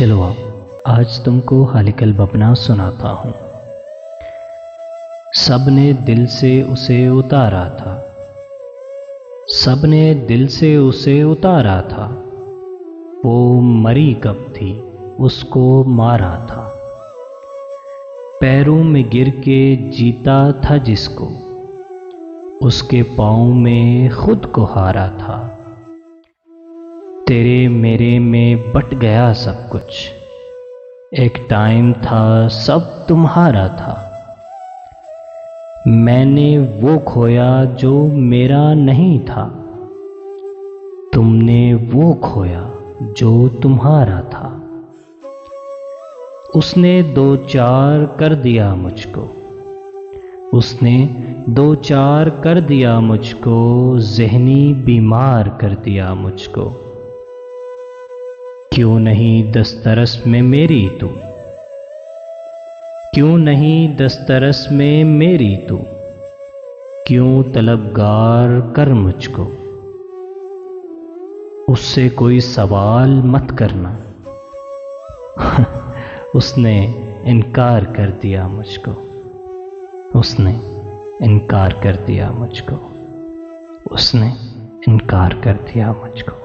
चलो आओ, आज तुमको हालिकल बपना सुनाता हूँ। सबने दिल से उसे उतारा था, सबने दिल से उसे उतारा था। वो मरी कब थी, उसको मारा था। पैरों में गिर के जीता था जिसको, उसके पाँव में खुद को हारा था। तेरे मेरे में बट गया सब कुछ, एक टाइम था सब तुम्हारा था। मैंने वो खोया जो मेरा नहीं था, तुमने वो खोया जो तुम्हारा था। उसने दो चार कर दिया मुझको, उसने दो चार कर दिया मुझको, ज़हनी बीमार कर दिया मुझको। क्यों नहीं दस्तरस में मेरी तू, क्यों नहीं दस्तरस में मेरी तू, क्यों तलबगार कर मुझको। उससे कोई सवाल मत करना, उसने इनकार कर दिया मुझको, उसने इनकार कर दिया मुझको, उसने इनकार कर दिया मुझको।